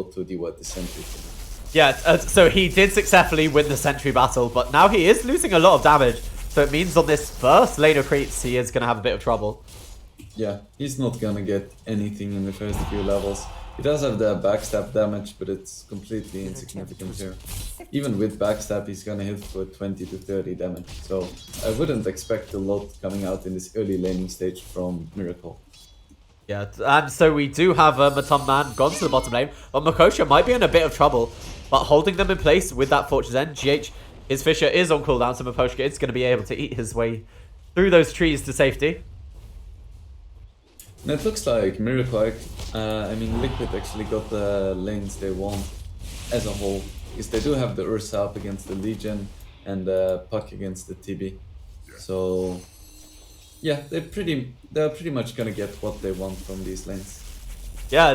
able to deal the sentry. Yeah, so he did successfully win the sentry battle, but now he is losing a lot of damage. So it means on this first lane of creeps, he is going to have a bit of trouble. Yeah, he's not gonna get anything in the first few levels. He does have the backstab damage, but it's completely insignificant here. Even with backstab, he's gonna hit for 20 to 30 damage. So I wouldn't expect a lot coming out in this early laning stage from Miracle. Yeah, and so we do have Matum Man gone to the bottom lane, but Makosha might be in a bit of trouble. But holding them in place with that Fortress End, GH, his Fisher is on cooldown, so Makosha is going to be able to eat his way through those trees to safety. And it looks like Miracle, I mean Liquid actually got the lanes they want as a whole. Because they do have the Ursa up against the Legion and the Puck against the TB. So yeah, they're pretty much gonna get what they want from these lanes. Yeah,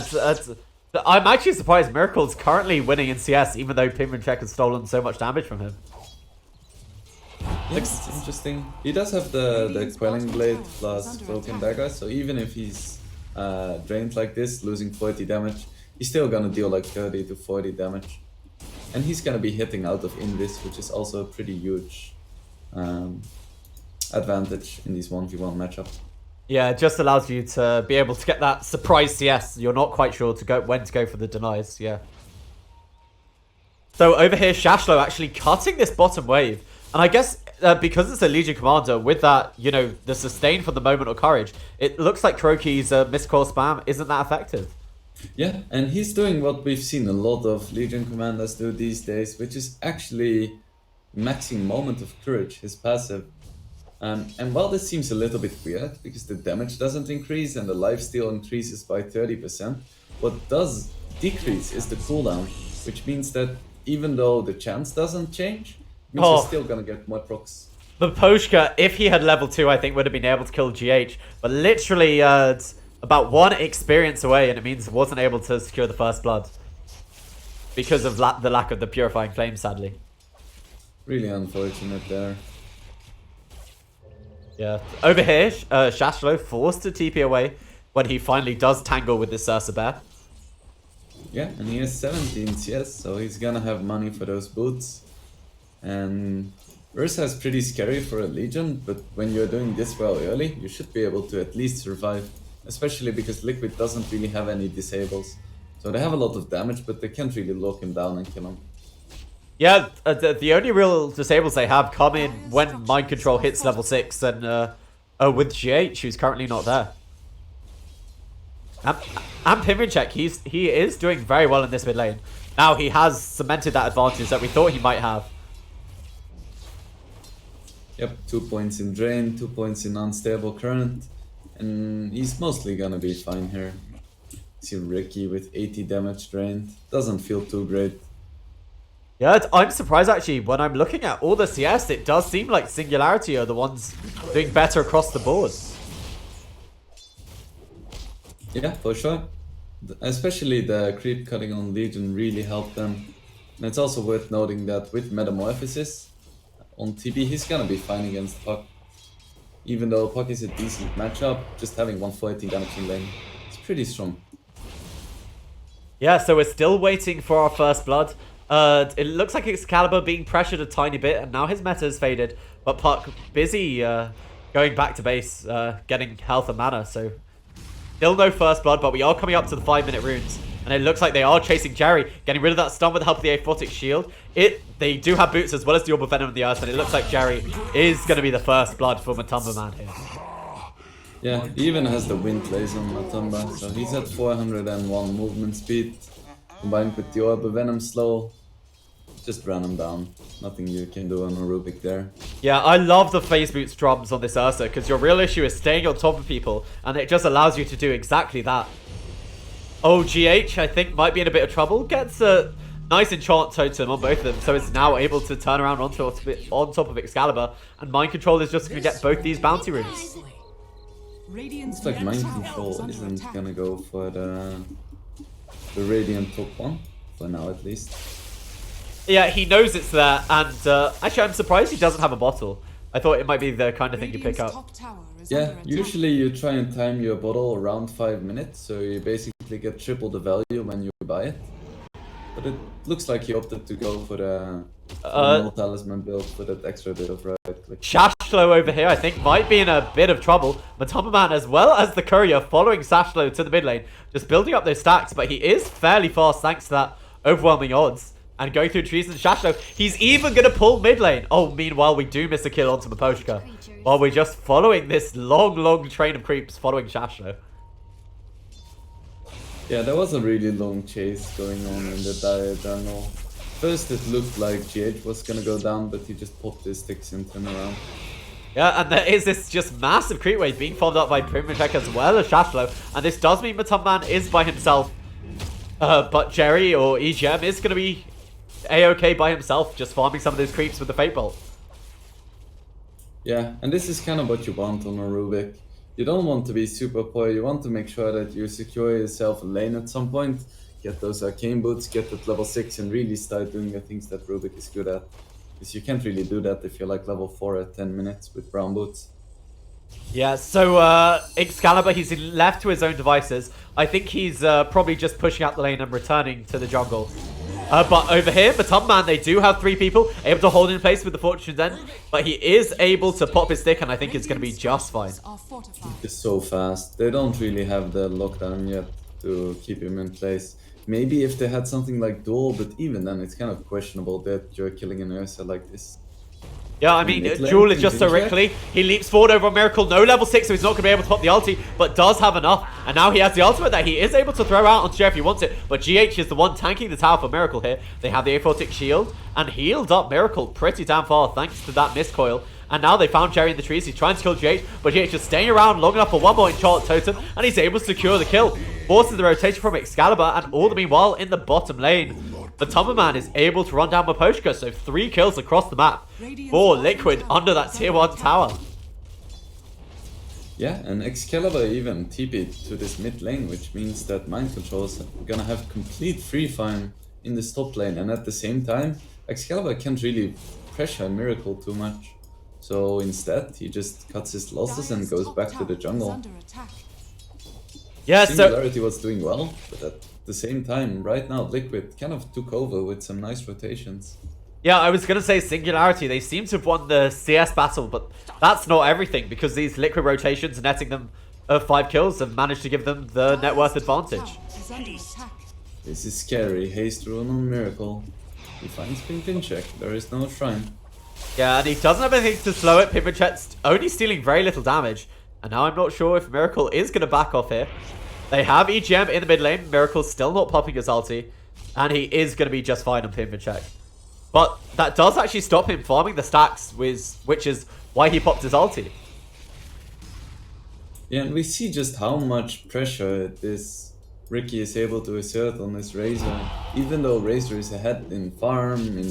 I'm actually surprised Miracle's currently winning in CS, even though Pimrinchek has stolen so much damage from him. Yeah, it's interesting. He does have the Quelling Blade plus Broken Dagger, so even if he's drained like this, losing 40 damage, he's still gonna deal like 30 to 40 damage. And he's gonna be hitting out of Invis, which is also a pretty huge advantage in this 1v1 matchup. Yeah, it just allows you to be able to get that surprise CS. You're not quite sure when to go for the denies, yeah. So over here, Shashlo actually cutting this bottom wave. And I guess because it's a Legion Commander, with that, you know, the sustain for the moment or courage, it looks like Kroki's missed core spam isn't that effective. Yeah, and he's doing what we've seen a lot of Legion Commanders do these days, which is actually maxing Moment of Courage, his passive. And while this seems a little bit weird, because the damage doesn't increase and the lifesteal increases by 30%, what does decrease is the cooldown, which means that even though the chance doesn't change, it means you're still gonna get more procs. But Poshka, if he had level 2, I think would have been able to kill GH, but literally it's about 1 experience away, and it means wasn't able to secure the first blood because of the lack of the Purifying Flame, sadly. Really unfortunate there. Yeah, over here, Shashlo forced to TP away when he finally does tangle with this Ursa Bear. Yeah, and he has 17 CS, so he's gonna have money for those boots. And Ursa is pretty scary for a Legion, but when you're doing this well early, you should be able to at least survive. Especially because Liquid doesn't really have any disables. So they have a lot of damage, but they can't really lock him down and kill him. Yeah, the only real disables they have come in when Mind Control hits level 6 and with GH, who's currently not there. And Pimrinchek, he is doing very well in this mid lane. Now he has cemented that advantage that we thought he might have. Yep, 2 points in Drain, 2 points in Unstable Current. And he's mostly gonna be fine here. See Ricky with 80 damage drained. Doesn't feel too great. Yeah, I'm surprised actually. When I'm looking at all the CS, it does seem like Singularity are the ones doing better across the board. Yeah, for sure. Especially the creep cutting on Legion really helped them. And it's also worth noting that with Metamorphosis on TB, he's gonna be fine against Puck. Even though Puck is a decent matchup, just having 140 damage in lane, it's pretty strong. Yeah, so we're still waiting for our first blood. It looks like Excalibur being pressured a tiny bit, and now his meta has faded. But Puck busy going back to base, getting health and mana, so still no first blood, but we are coming up to the 5-minute runes. And it looks like they are chasing Jerry, getting rid of that stun with the help of the Aphotic Shield. They do have boots as well as the Orb of Venom of the Earth, and it looks like Jerry is going to be the first blood for Matumba Man here. Yeah, he even has the Wind Blaze on Matumba, so he's at 401 movement speed. Combined with the Orb of Venom slow, just run him down. Nothing you can do on a Rubik there. Yeah, I love the phase boots drums on this Ursa, because your real issue is staying on top of people, and it just allows you to do exactly that. Oh, GH, I think, might be in a bit of trouble. Gets a nice enchant totem on both of them, so it's now able to turn around on top of Excalibur, and Mind Control is just going to get both these bounty runes. Looks like Mind Control isn't gonna go for the Radiant top one, for now at least. Yeah, he knows it's there, and actually I'm surprised he doesn't have a bottle. I thought it might be the kind of thing you pick up. Yeah, usually you try and time your bottle around 5 minutes, so you basically get triple the value when you buy it. But it looks like he opted to go for the no talisman build for that extra bit of right click. Shashlo over here, I think, might be in a bit of trouble. Matamaman, as well as the courier, following Shashlo to the mid lane, just building up those stacks, but he is fairly fast thanks to that overwhelming odds. And going through trees and Shashlo, he's even going to pull mid lane. Oh, meanwhile, we do miss a kill onto Miposhka. While we're just following this long train of creeps following Shashlo. Yeah, there was a really long chase going on in the dire jungle. First it looked like GH was gonna go down, but he just popped his sticks and turned around. Yeah, and there is this just massive creep wave being followed up by Primrich as well as Shashlo. And this does mean Matumman is by himself. But Jerry or EGM is going to be A-okay by himself, just farming some of those creeps with the Fate Bolt. Yeah, and this is kind of what you want on a Rubik. You don't want to be super poor, you want to make sure that you secure yourself a lane at some point, get those arcane boots, get that level 6 and really start doing the things that Rubik is good at. Because you can't really do that if you're like level 4 at 10 minutes with brown boots. Yeah, so Excalibur, he's left to his own devices. I think he's probably just pushing out the lane and returning to the jungle. But over here, Matumman, they do have 3 people able to hold in place with the Fortune's End. But he is able to pop his stick, and I think it's going to be just fine. He's so fast. They don't really have the lockdown yet to keep him in place. Maybe if they had something like Duel, but even then it's kind of questionable that you're killing an Ursa like this. Yeah, I mean, Jewel is just so Rickly. He leaps forward over Miracle. No level 6, so he's not going to be able to pop the ulti, but does have enough. And now he has the ultimate that he is able to throw out on Jer if he wants it. But GH is the one tanking the tower for Miracle here. They have the Aphotic Shield and healed up Miracle pretty damn far thanks to that miscoil. And now they found Jerry in the trees. He's trying to kill GH, but GH is staying around long enough for one more enchant totem, and he's able to secure the kill. Forces the rotation from Excalibur, and all the meanwhile in the bottom lane. The Tumberman is able to run down Miposhka, so 3 kills across the map for Liquid under that tier 1 tower. Yeah, and Excalibur even TP'd to this mid lane, which means that Mind Control's gonna have complete free farm in this top lane, and at the same time, Excalibur can't really pressure Miracle too much. So instead, he just cuts his losses and goes back to the jungle. Yeah, Singularity was doing well, but at the same time, right now, Liquid kind of took over with some nice rotations. Yeah, I was going to say Singularity. They seem to have won the CS battle, but that's not everything, because these Liquid rotations netting them 5 kills have managed to give them the net worth advantage. This is scary. Haste rune on Miracle. He finds Pinfincheck. There is no shrine. Yeah, and he doesn't have anything to slow it. Pinfincheck's only stealing very little damage. And now I'm not sure if Miracle is going to back off here. They have EGM in the mid lane. Miracle's still not popping his ulti. And he is going to be just fine on Pinfincheck. But that does actually stop him farming the stacks, which is why he popped his ulti. Yeah, and we see just how much pressure this Ricky is able to assert on this Razor. Even though Razor is ahead in farm, in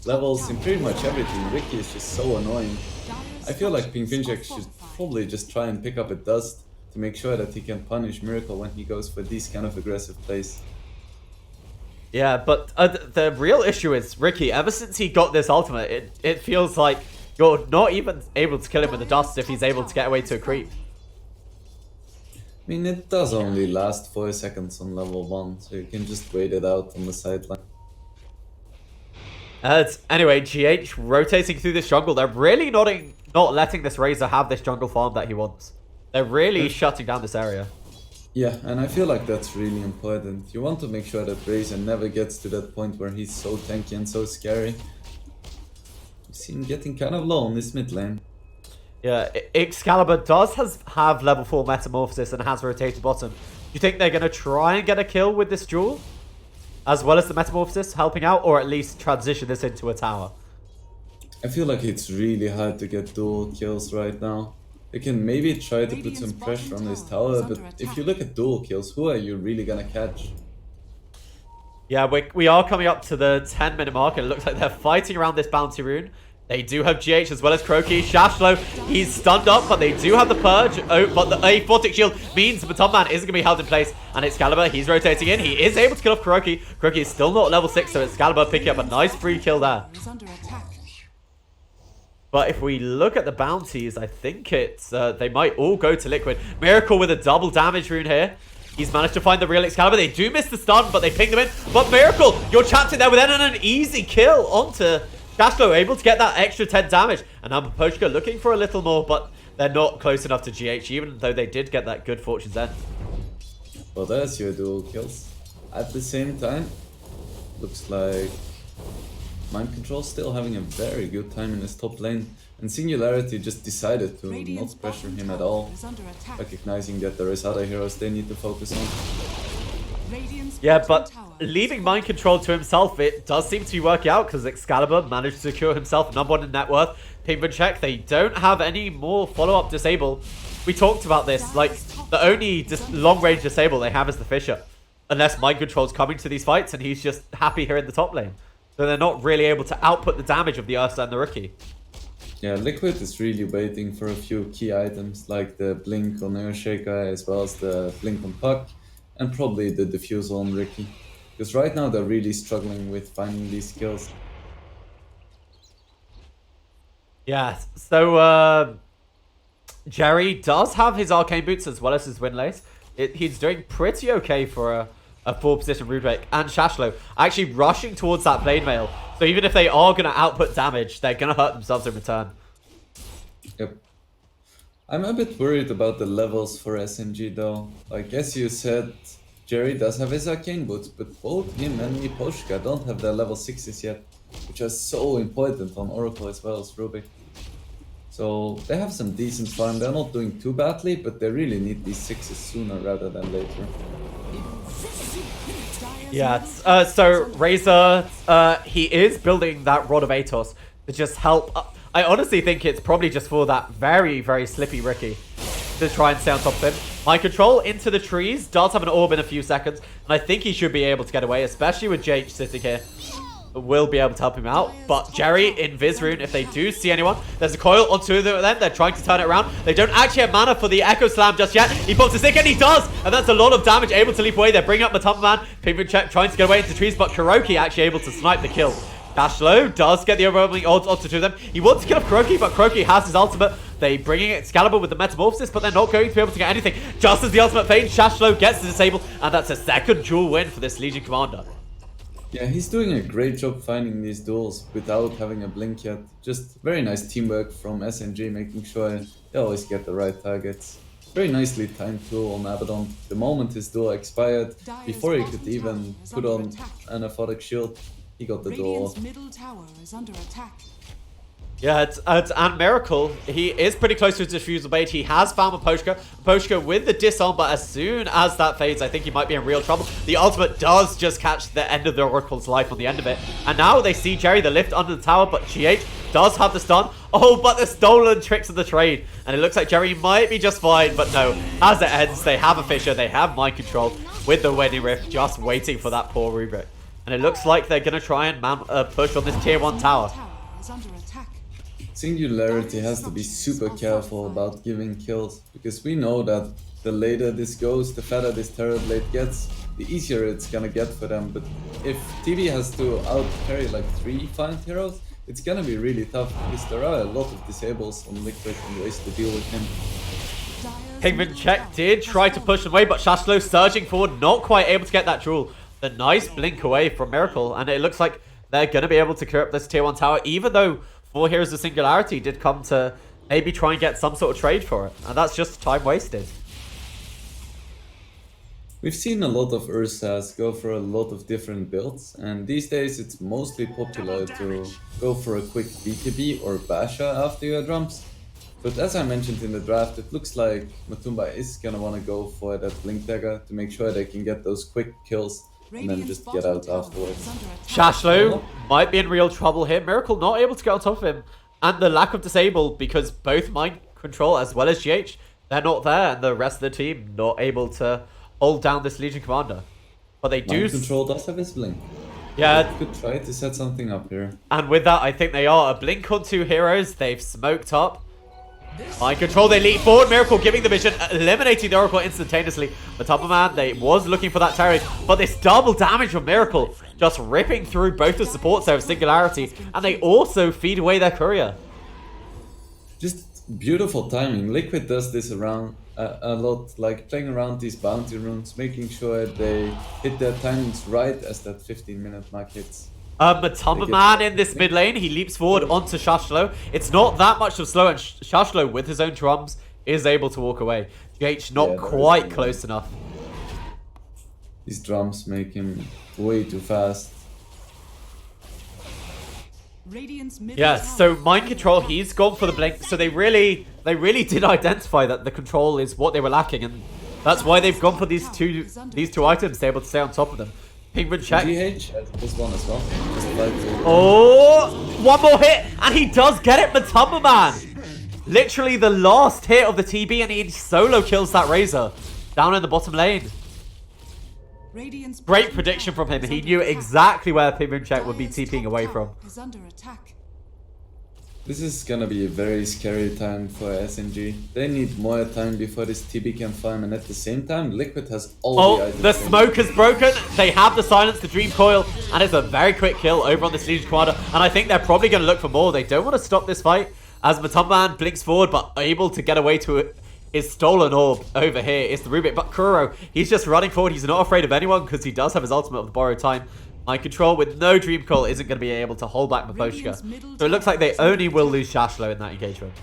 levels, in pretty much everything, Ricky is just so annoying. I feel like Pinfincheck should probably just try and pick up a dust to make sure that he can punish Miracle when he goes for these kind of aggressive plays. Yeah, but the real issue is Ricky, ever since he got this ultimate, it feels like you're not even able to kill him with the dust if he's able to get away to a creep. I mean, it does only last 4 seconds on level 1, so you can just wait it out on the sideline. Anyway, GH rotating through this jungle. They're really not letting this Razor have this jungle farm that he wants. They're really shutting down this area. Yeah, and I feel like that's really important. You want to make sure that Razor never gets to that point where he's so tanky and so scary. You see him getting kind of low in this mid lane. Yeah, Excalibur does have level 4 Metamorphosis and has rotated bottom. Do you think they're going to try and get a kill with this duel? As well as the Metamorphosis helping out, or at least transition this into a tower? I feel like it's really hard to get dual kills right now. They can maybe try to put some pressure on this tower, but if you look at dual kills, who are you really gonna catch? Yeah, we are coming up to the 10-minute mark, and it looks like they're fighting around this bounty rune. They do have GH as well as Croaky. Shashlo, he's stunned up, but they do have the Purge. Oh, but the Aphotic Shield means Matumman isn't going to be held in place. And Excalibur, he's rotating in. He is able to kill off Croaky. Croaky is still not level 6, so Excalibur picking up a nice free kill there. But if we look at the bounties, I think it's they might all go to Liquid. Miracle with a double damage rune here. He's managed to find the real Excalibur. They do miss the stun, but they ping them in. But Miracle, you're trapped in there with an easy kill onto Shashlo, able to get that extra 10 damage. And now Poshka looking for a little more, but they're not close enough to GH, even though they did get that good Fortune's End. Well, there's your dual kills. At the same time, looks like Mind Control still having a very good time in his top lane. And Singularity just decided to not pressure him at all, recognizing that there is other heroes they need to focus on. Yeah, but leaving Mind Control to himself, it does seem to be working out because Excalibur managed to secure himself number 1 in net worth. Pingman check, they don't have any more follow-up disable. We talked about this, like, the only long-range disable they have is the Fisher. Unless Mind Control's coming to these fights and he's just happy here in the top lane. So they're not really able to output the damage of the Ursa and the Rookie. Yeah, Liquid is really waiting for a few key items like the Blink on Earthshaker as well as the Blink on Puck and probably the Diffusal on Ricky. Because right now they're really struggling with finding these kills. Yeah, so Jerry does have his Arcane Boots as well as his Windlace. He's doing pretty okay for a full position Rude Break. And Shashlo actually rushing towards that Blade Mail. So even if they are going to output damage, they're going to hurt themselves in return. Yep. I'm a bit worried about the levels for SMG though. Like as you said, Jerry does have his Arcane Boots, but both him and Miposhka don't have their level 6s yet, which are so important on Oracle as well as Rubik. So they have some decent farm, they're not doing too badly, but they really need these 6s sooner rather than later. Yeah, so Razor, he is building that Rod of Atos to just help. I honestly think it's probably just for that very, very slippy Ricky to try and stay on top of him. Mind Control into the trees, does have an orb in a few seconds, and I think he should be able to get away, especially with JH sitting here. Will be able to help him out, but Jerry in Vizrune, if they do see anyone, there's a coil on 2 of them, they're trying to turn it around. They don't actually have mana for the Echo Slam just yet. He pops a stick and he does, and that's a lot of damage, able to leap away. They're bringing up Matumba Man, Pigment check, trying to get away into trees, but Kuroki actually able to snipe the kill. Dashlow does get the overwhelming odds onto 2 of them. He wants to kill off Kuroki, but Kuroki has his ultimate. They bringing Excalibur with the Metamorphosis, but they're not going to be able to get anything. Just as the ultimate fades, Shashlo gets the disable, and that's a second duel win for this Legion Commander. Yeah, he's doing a great job finding these duels without having a blink yet. Just very nice teamwork from SMG, making sure they always get the right targets. Very nicely timed duel on Abaddon. The moment his duel expired, before he could even put on an aphotic shield, he got the duel. Middle tower is under attack. Yeah, and Miracle, he is pretty close to his Diffusal bait. He has found a Poshka with the disarm, but as soon as that fades, I think he might be in real trouble. The ultimate does just catch the end of the Oracle's life on the end of it. And now they see Jerry, the lift under the tower, but GH does have the stun. Oh, but the stolen tricks of the trade. And it looks like Jerry might be just fine, but no. As it ends, they have a Fisher, they have Mind Control with the Wedding Rift, just waiting for that poor Rubik. And it looks like they're going to try and push on this tier 1 tower. Singularity has to be super careful about giving kills, because we know that the later this goes, the fatter this Terror Blade gets, the easier it's gonna get for them. But if TV has to out-carry like 3 Find heroes, it's gonna be really tough, because there are a lot of disables on Liquid and ways to deal with him. Pigment check did try to push away, but Shashlo surging forward, not quite able to get that jewel. The nice blink away from Miracle, and it looks like they're going to be able to clear up this tier 1 tower, even though 4 Heroes of Singularity did come to maybe try and get some sort of trade for it. And that's just time wasted. We've seen a lot of Ursas go for a lot of different builds, and these days it's mostly popular to go for a quick BKB or Basha after your drums. But as I mentioned in the draft, it looks like Matumba is gonna want to go for that Blink Dagger to make sure they can get those quick kills and then just get out afterwards. Shashlo might be in real trouble here. Miracle not able to get on top of him. And the lack of disable, because both Mind Control as well as GH, they're not there. And the rest of the team not able to hold down this Legion Commander. But they do... Mind Control does have his Blink. Yeah. They could try to set something up here. And with that, I think they are. A Blink on 2 heroes. They've smoked up. Mind Control, they leap forward. Miracle giving the vision, eliminating the Oracle instantaneously. Matumba Man, they was looking for that terror, but this double damage from Miracle just ripping through both the supports there of Singularity, and they also feed away their courier. Just beautiful timing. Liquid does this around a lot, like playing around these bounty runes, making sure they hit their timings right as that 15-minute mark hits. Matamba Man in this mid lane, he leaps forward onto Shashlo. It's not that much of slow, and Shashlo with his own drums is able to walk away. GH not quite close enough. These drums make him way too fast. Yeah, so mind control, he's gone for the blink. So they really did identify that the control is what they were lacking, and that's why they've gone for these two items. They're able to stay on top of them. Pingman check. GH has this one as well. Oh, one more hit, and he does get it, Matamba Man. Literally the last hit of the TB, and he solo kills that Razor down in the bottom lane. Great prediction from him. He knew exactly where Pingman check would be TPing away from. This is gonna be a very scary time for SNG. They need more time before this TB can farm, and at the same time, Liquid has all the items. The smoke is broken. They have the silence, the Dream Coil, and it's a very quick kill over on this Legion Commander. And I think they're probably going to look for more. They don't want to stop this fight as Matumban blinks forward, but able to get away to it. His stolen orb over here is the Rubik. But Kuro, he's just running forward. He's not afraid of anyone because he does have his ultimate of the borrowed time. Mind control with no Dream Coil isn't going to be able to hold back Miposhka. So it looks like they only will lose Shashlo in that engagement.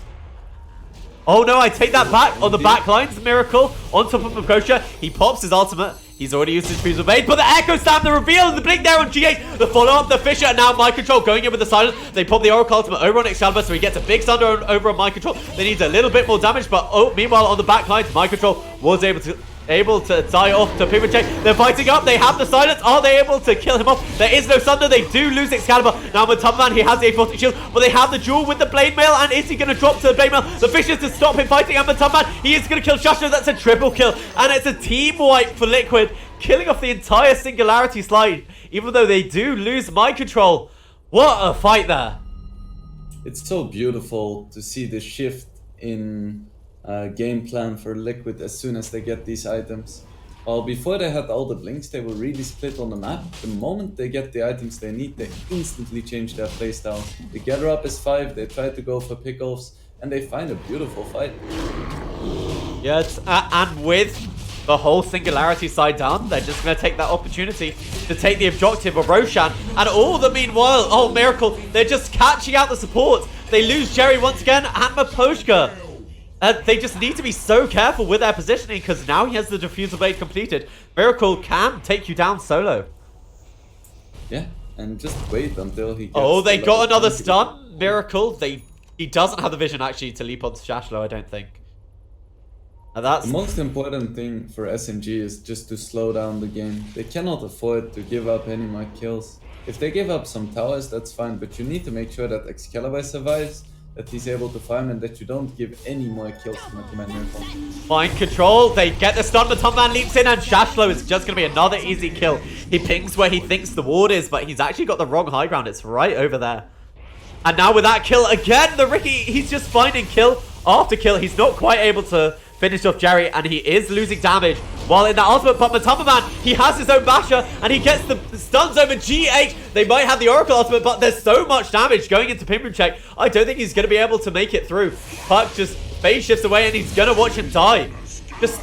Oh no, I take that back on the back lines. Miracle on top of Miposhka. He pops his ultimate. He's already used his Freeze of Aid, but the Echo Slam, the reveal, and the blink there on GH. The follow-up, the Fisher, and now Mind Control going in with the silence. They pop the Oracle ultimate over on Excalibur, so he gets a big thunder over on Mind Control. They need a little bit more damage, but meanwhile on the back lines, Mind Control was able to die off to Pivot Check. They're fighting up. They have the silence. Are they able to kill him off? There is no thunder. They do lose Excalibur. Now Matumban, he has the 840 shield, but they have the duel with the Blade Mail, and is he going to drop to the Blade Mail? The Fish is to stop him fighting, and Matumban, he is going to kill Shashlo. That's a triple kill, and it's a team wipe for Liquid, killing off the entire Singularity slide, even though they do lose Mind Control. What a fight there. It's so beautiful to see the shift in game plan for Liquid as soon as they get these items. While before they had all the blinks, they were really split on the map. The moment they get the items they need, they instantly change their playstyle. They gather up as 5, they try to go for pickoffs, and they find a beautiful fight. Yes, and with the whole Singularity side down, they're just going to take that opportunity to take the objective of Roshan. And all the meanwhile, oh Miracle, they're just catching out the support. They lose Jerry once again and Miposhka. They just need to be so careful with their positioning, because now he has the Diffuser Blade completed. Miracle can take you down solo. Yeah, and just wait until he gets... Oh, they got another stun. Miracle, he doesn't have the vision actually to leap onto Shashlo, I don't think. Now that's... The most important thing for SNG is just to slow down the game. They cannot afford to give up any more kills. If they give up some towers, that's fine, but you need to make sure that Excalibur survives, that he's able to farm, and that you don't give any more kills to Command Miracle. Mind control, they get the stun, Matumban leaps in, and Shashlo is just going to be another easy kill. He pings where he thinks the ward is, but he's actually got the wrong high ground. It's right over there. And now with that kill, again, the Ricky, he's just finding kill after kill. He's not quite able to finish off Jerry, and he is losing damage while in that ultimate. But Matumban, he has his own basher, and he gets the stuns over GH. They might have the Oracle ultimate, but there's so much damage going into Pimrin Check. I don't think he's going to be able to make it through. Puck just phase shifts away, and he's going to watch him die. Just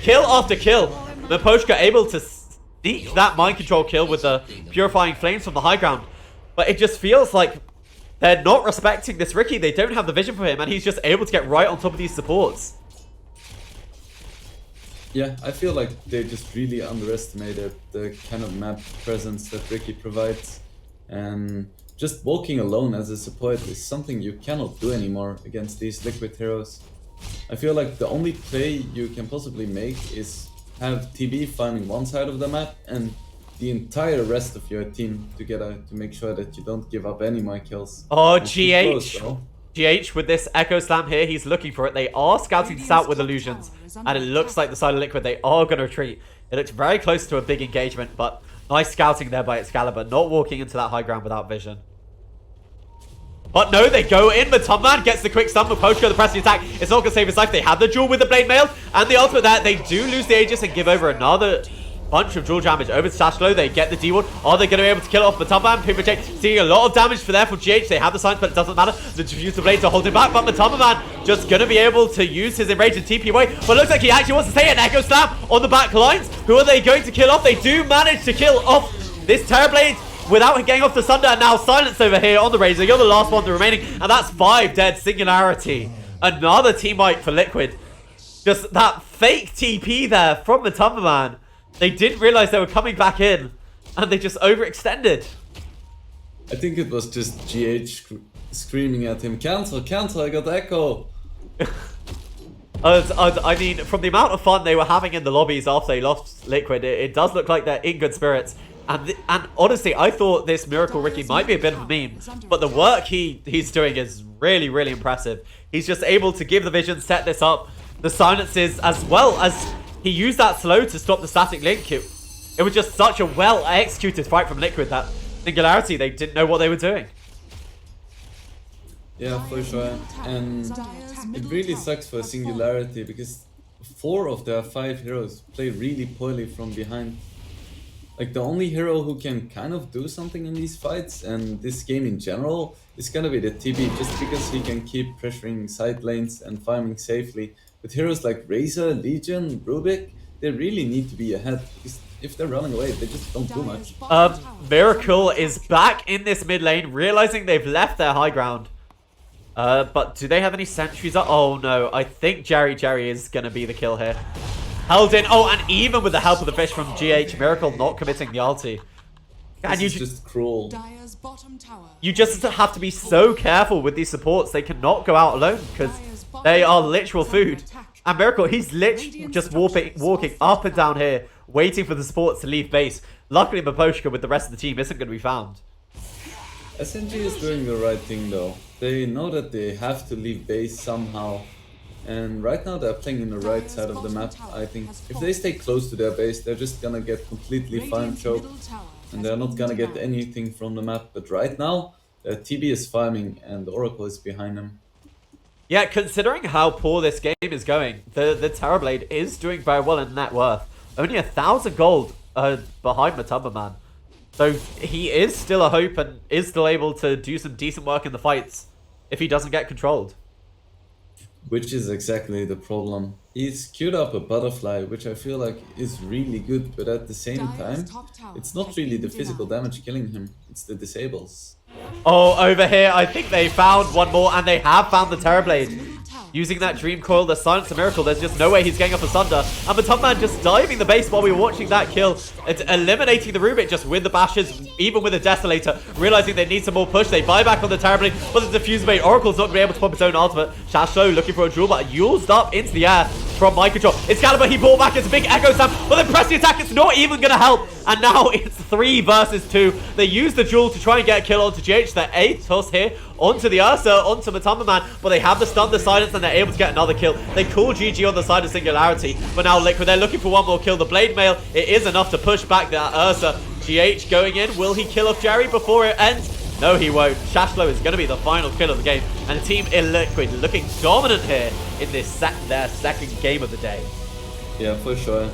kill after kill. Miposhka able to sneak that mind control kill with the Purifying Flames from the high ground. But it just feels like they're not respecting this Ricky. They don't have the vision for him, and he's just able to get right on top of these supports. Yeah, I feel like they just really underestimated the kind of map presence that Ricky provides. And just walking alone as a support is something you cannot do anymore against these Liquid heroes. I feel like the only play you can possibly make is have TB farming one side of the map and the entire rest of your team together to make sure that you don't give up any more kills. Oh, GH. GH with this Echo Slam here, he's looking for it. They are scouting this out with illusions, and it looks like the side of Liquid, they are going to retreat. It looks very close to a big engagement, but nice scouting there by Excalibur, not walking into that high ground without vision. But no, they go in. Matumban gets the quick stun. Miposhka, the pressing attack, it's not going to save his life. They have the duel with the Blade Mail and the ultimate there. They do lose the Aegis and give over another bunch of dual damage over to Sashlo. They get the D1. Are they going to be able to kill off Matumbaman? Pimajay seeing a lot of damage for there from GH. They have the science, but it doesn't matter. The diffuser blades are holding back, but Matumbaman just going to be able to use his enrage and TP away. But it looks like he actually wants to stay an Echo Slam on the back lines. Who are they going to kill off? They do manage to kill off this Terrorblade without getting off the Sunder, and now Silence over here on the Razor. You're the last one remaining, and that's 5 dead. Singularity. Another team wipe for Liquid. Just that fake TP there from Matumbaman. They didn't realize they were coming back in, and they just overextended. I think it was just GH screaming at him, cancel, cancel, I got Echo. I mean, from the amount of fun they were having in the lobbies after they lost Liquid, it does look like they're in good spirits. And honestly, I thought this Miracle Ricky might be a bit of a meme, but the work he's doing is really, really impressive. He's just able to give the vision, set this up, the silences, as well as he used that slow to stop the static link. It was just such a well-executed fight from Liquid that Singularity, they didn't know what they were doing. Yeah, for sure. And it really sucks for Singularity because 4 of their 5 heroes play really poorly from behind. Like, the only hero who can kind of do something in these fights and this game in general is gonna be the TB, just because he can keep pressuring side lanes and farming safely. But heroes like Razor, Legion, Rubik, they really need to be ahead, because if they're running away, they just don't do much. Miracle is back in this mid lane, realizing they've left their high ground. But do they have any sentries? Oh no, I think Jerry is gonna be the kill here. Held in. Oh, and even with the help of the fish from GH, Miracle not committing the ulti. And This is just cruel. You just have to be so careful with these supports. They cannot go out alone because they are literal food. And Miracle, he's literally just walking up and down here, waiting for the supports to leave base. Luckily, Maposhka with the rest of the team isn't going to be found. SNG is doing the right thing though. They know that they have to leave base somehow. And right now they're playing in the right side of the map, I think. If they stay close to their base, they're just gonna get completely farm choked. And they're not gonna get anything from the map. But right now, TB is farming and Oracle is behind them. Yeah, considering how poor this game is going, the Terrorblade is doing very well in net worth. Only 1,000 gold behind Matumbaman. So he is still a hope and is still able to do some decent work in the fights if he doesn't get controlled. Which is exactly the problem. He's queued up a butterfly, which I feel like is really good, but at the same time, it's not really the physical damage killing him, it's the disables. Oh, over here, I think they found one more, and they have found the Terrorblade. Using that Dream Coil, the Silence of Miracle, there's just no way he's getting up a Sunder. And Matumbaman just diving the base while we were watching that kill. It's eliminating the Rubik just with the bashes, even with the Desolator. Realizing they need some more push, they buy back on the Terrorblade, but the Diffuser Bait, Oracle's not going to be able to pump its own ultimate. Shashlo looking for a duel, but used up into the air from my control. Excalibur, he brought back his big Echo Slam, but then press the attack, it's not even going to help. And now it's 3 versus 2. They use the duel to try and get a kill onto GH. They're 8 toss here onto the Ursa, onto Matumbaman, but they have the stun, the silence, and they're able to get another kill. They call GG on the side of Singularity, but now Liquid, they're looking for one more kill. The Blade Mail, it is enough to push back that Ursa. GH going in, will he kill off Jerry before it ends? No, he won't. Shashlo is going to be the final kill of the game, and Team Liquid looking dominant here in this their second game of the day. Yeah, for sure.